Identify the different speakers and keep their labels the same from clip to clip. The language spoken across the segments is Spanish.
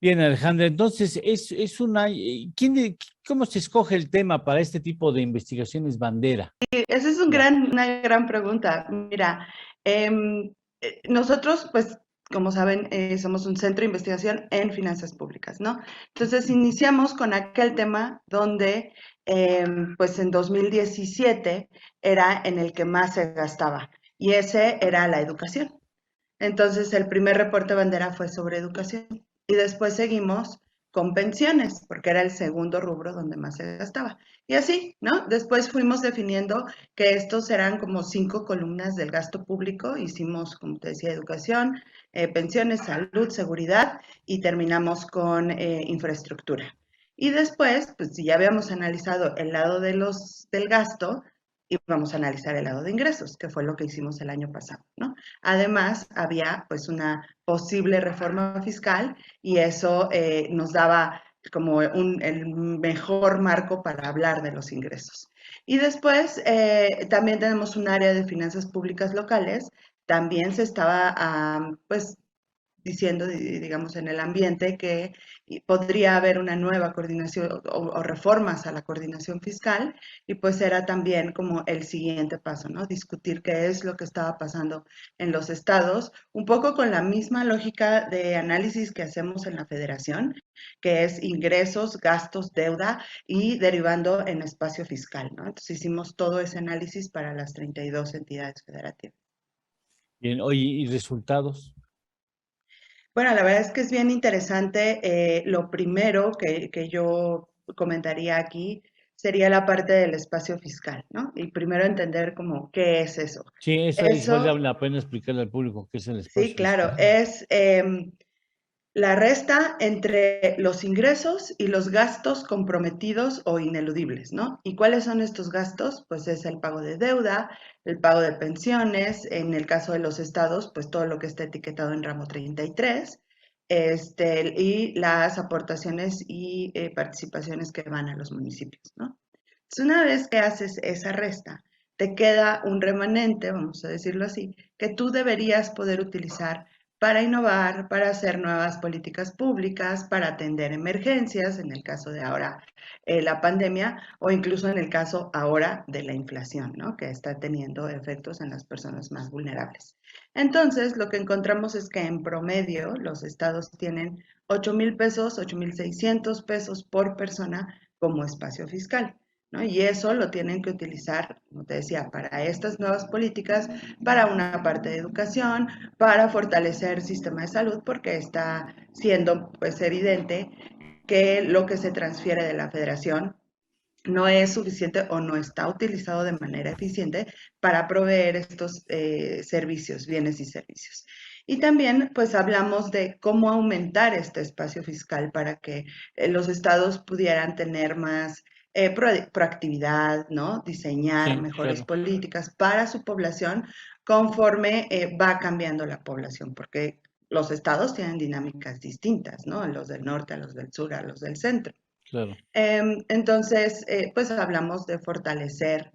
Speaker 1: Bien, Alejandra, entonces es una, ¿cómo se escoge el tema para este tipo de investigaciones bandera?
Speaker 2: Esa es
Speaker 1: Ya.
Speaker 2: una gran pregunta. Mira, nosotros, pues, como saben, somos un centro de investigación en finanzas públicas, ¿no? Entonces, iniciamos con aquel tema donde, pues, en 2017 era en el que más se gastaba, y ese era la educación. Entonces, el primer reporte bandera fue sobre educación y después seguimos con pensiones, porque era el segundo rubro donde más se gastaba. Y así, ¿no? Después fuimos definiendo que estos eran como 5 columnas del gasto público. Hicimos, como te decía, educación, pensiones, salud, seguridad y terminamos con infraestructura. Y después, pues si ya habíamos analizado el lado del gasto, y vamos a analizar el lado de ingresos, que fue lo que hicimos el año pasado, ¿no? Además, había pues una posible reforma fiscal y eso nos daba como el mejor marco para hablar de los ingresos. Y después también tenemos un área de finanzas públicas locales. También se estaba pues diciendo, digamos, en el ambiente que podría haber una nueva coordinación o reformas a la coordinación fiscal y pues era también como el siguiente paso, ¿no? Discutir qué es lo que estaba pasando en los estados, un poco con la misma lógica de análisis que hacemos en la federación, que es ingresos, gastos, deuda y derivando en espacio fiscal, ¿no? Entonces hicimos todo ese análisis para las 32 entidades federativas.
Speaker 1: Bien, oye, ¿y resultados?
Speaker 2: Bueno, la verdad es que es bien interesante. Lo primero que yo comentaría aquí sería la parte del espacio fiscal, ¿no? Y primero entender como qué es eso.
Speaker 1: Sí, eso vale
Speaker 2: Eso,
Speaker 1: la pena explicarle al público qué es el
Speaker 2: sí,
Speaker 1: espacio
Speaker 2: claro,
Speaker 1: fiscal.
Speaker 2: es la resta entre los ingresos y los gastos comprometidos o ineludibles, ¿no? ¿Y cuáles son estos gastos? Pues es el pago de deuda, el pago de pensiones, en el caso de los estados, pues todo lo que está etiquetado en ramo 33, y las aportaciones y participaciones que van a los municipios, ¿no? Entonces, una vez que haces esa resta, te queda un remanente, vamos a decirlo así, que tú deberías poder utilizar para innovar, para hacer nuevas políticas públicas, para atender emergencias, en el caso de ahora la pandemia, o incluso en el caso ahora de la inflación, ¿no? Que está teniendo efectos en las personas más vulnerables. Entonces, lo que encontramos es que en promedio los estados tienen 8,000 pesos, 8,600 pesos por persona como espacio fiscal, ¿no? Y eso lo tienen que utilizar, como te decía, para estas nuevas políticas, para una parte de educación, para fortalecer el sistema de salud, porque está siendo pues evidente que lo que se transfiere de la federación no es suficiente o no está utilizado de manera eficiente para proveer estos servicios, bienes y servicios. Y también pues hablamos de cómo aumentar este espacio fiscal para que los estados pudieran tener más proactividad, ¿no? Diseñar
Speaker 1: Sí,
Speaker 2: mejores
Speaker 1: claro.
Speaker 2: políticas para su población conforme va cambiando la población, porque los estados tienen dinámicas distintas, ¿no? A los del norte, a los del sur, a los del centro.
Speaker 1: Claro.
Speaker 2: Entonces, pues hablamos de fortalecer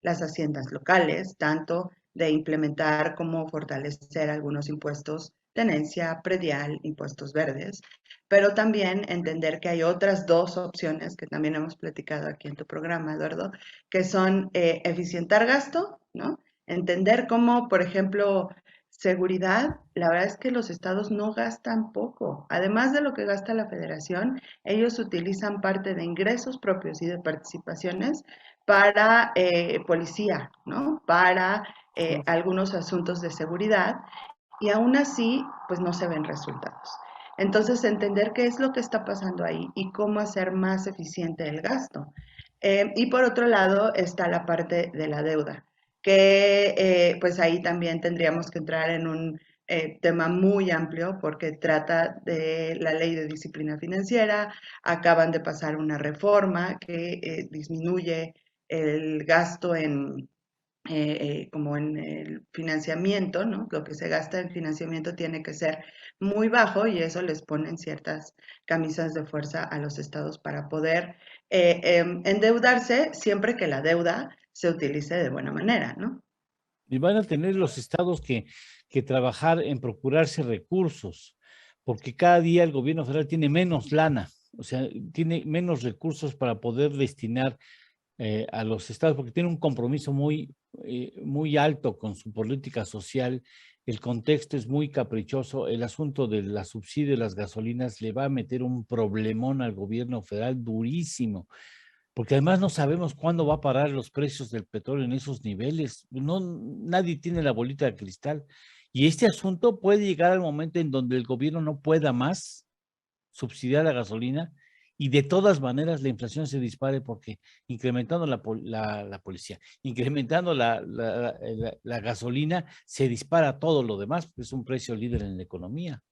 Speaker 2: las haciendas locales, tanto de implementar como fortalecer algunos impuestos, tenencia, predial, impuestos verdes, pero también entender que hay otras dos opciones que también hemos platicado aquí en tu programa, Eduardo, que son eficientar gasto, ¿no? Entender cómo, por ejemplo, seguridad, la verdad es que los estados no gastan poco. Además de lo que gasta la federación, ellos utilizan parte de ingresos propios y de participaciones para policía, ¿no? Para
Speaker 1: Sí.
Speaker 2: algunos asuntos de seguridad y aún así, pues no se ven resultados. Entonces, entender qué es lo que está pasando ahí y cómo hacer más eficiente el gasto. Y por otro lado está la parte de la deuda, que pues ahí también tendríamos que entrar en un tema muy amplio porque trata de la ley de disciplina financiera. Acaban de pasar una reforma que disminuye el gasto como en el financiamiento, ¿no? Lo que se gasta en financiamiento tiene que ser muy bajo y eso les ponen ciertas camisas de fuerza a los estados para poder endeudarse siempre que la deuda se utilice de buena manera, ¿no?
Speaker 1: Y van a tener los estados que trabajar en procurarse recursos, porque cada día el gobierno federal tiene menos lana, o sea, tiene menos recursos para poder destinar a los estados, porque tiene un compromiso muy alto con su política social. El contexto es muy caprichoso. El asunto de la subsidio de las gasolinas le va a meter un problemón al gobierno federal durísimo, porque además no sabemos cuándo va a parar los precios del petróleo en esos niveles. No, nadie tiene la bolita de cristal. Y este asunto puede llegar al momento en donde el gobierno no pueda más subsidiar la gasolina y de todas maneras la inflación se dispare porque incrementando la policía, incrementando la gasolina, se dispara todo lo demás, porque es un precio líder en la economía.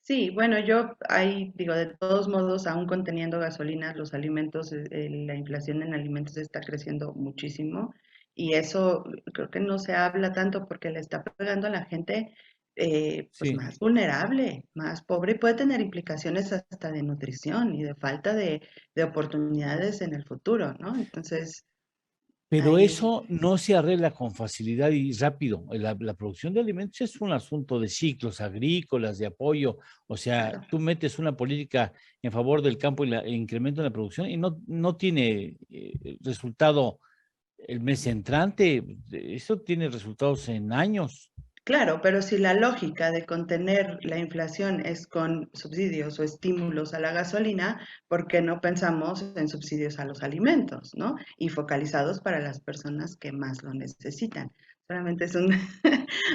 Speaker 2: Sí, bueno, yo ahí digo, de todos modos, aún conteniendo gasolinas, los alimentos, la inflación en alimentos está creciendo muchísimo y eso creo que no se habla tanto porque le está pegando a la gente pues
Speaker 1: Sí,
Speaker 2: más vulnerable, más pobre y puede tener implicaciones hasta de nutrición y de falta de oportunidades en el futuro, ¿no? Entonces,
Speaker 1: pero
Speaker 2: ahí,
Speaker 1: eso no se arregla con facilidad y rápido. La producción de alimentos es un asunto de ciclos agrícolas, de apoyo. O sea,
Speaker 2: claro.
Speaker 1: tú metes una política en favor del campo e incremento en la producción y no tiene resultado el mes entrante. Eso tiene resultados en años.
Speaker 2: Claro, pero si la lógica de contener la inflación es con subsidios o estímulos a la gasolina, ¿por qué no pensamos en subsidios a los alimentos, ¿no? Y focalizados para las personas que más lo necesitan. Solamente es
Speaker 1: Es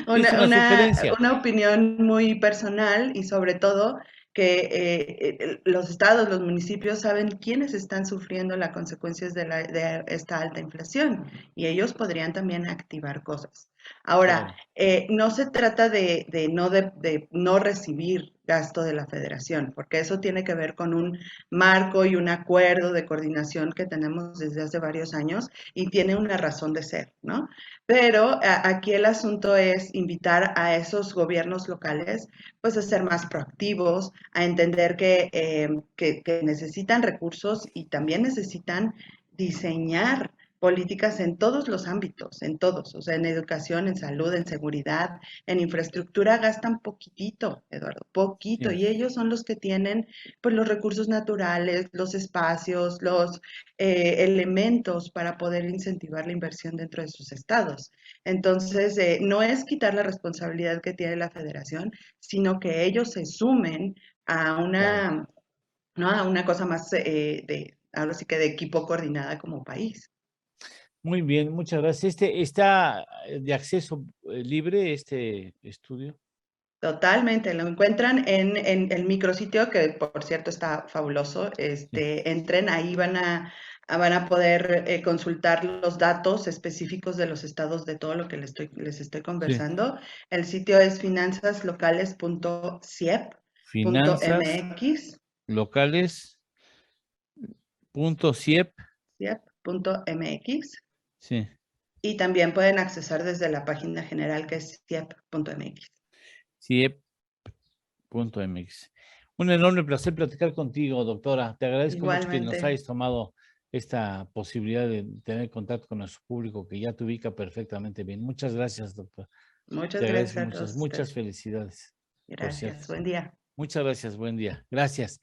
Speaker 1: una sugerencia.
Speaker 2: una opinión muy personal y sobre todo que los estados, los municipios saben quiénes están sufriendo las consecuencias de esta alta inflación y ellos podrían también activar cosas. Ahora,
Speaker 1: Claro,
Speaker 2: no se trata de no recibir gasto de la federación, porque eso tiene que ver con un marco y un acuerdo de coordinación que tenemos desde hace varios años y tiene una razón de ser, ¿no? Pero aquí el asunto es invitar a esos gobiernos locales pues a ser más proactivos, a entender que necesitan recursos y también necesitan diseñar políticas en todos los ámbitos, en todos, o sea, en educación, en salud, en seguridad, en infraestructura gastan poquitito, Eduardo, poquito,
Speaker 1: sí,
Speaker 2: y ellos son los que tienen pues los recursos naturales, los espacios, los elementos para poder incentivar la inversión dentro de sus estados. Entonces, no es quitar la responsabilidad que tiene la federación, sino que ellos se sumen a
Speaker 1: claro.
Speaker 2: ¿no? A una cosa más ahora sí que de equipo coordinada como país.
Speaker 1: Muy bien, muchas gracias. ¿Está de acceso libre este estudio?
Speaker 2: Totalmente, lo encuentran en el micrositio, que por cierto está fabuloso.
Speaker 1: Sí,
Speaker 2: Entren, ahí van a poder consultar los datos específicos de los estados de todo lo que les estoy
Speaker 1: sí.
Speaker 2: conversando. El sitio es
Speaker 1: Finanzas
Speaker 2: finanzaslocales.ciep.mx,
Speaker 1: locales punto ciep.
Speaker 2: ciep.mx,
Speaker 1: Sí,
Speaker 2: y también pueden accesar desde la página general que es ciep.mx.
Speaker 1: ciep.mx. Un enorme placer platicar contigo, doctora. Te agradezco mucho que nos
Speaker 2: Igualmente,
Speaker 1: hayas tomado esta posibilidad de tener contacto con nuestro público que ya te ubica perfectamente bien. Muchas gracias, doctor.
Speaker 2: muchas
Speaker 1: Te
Speaker 2: gracias
Speaker 1: agradezco
Speaker 2: a todos
Speaker 1: muchas
Speaker 2: ustedes.
Speaker 1: felicidades, por cierto.
Speaker 2: Gracias, buen día.
Speaker 1: Muchas gracias, buen día. Gracias.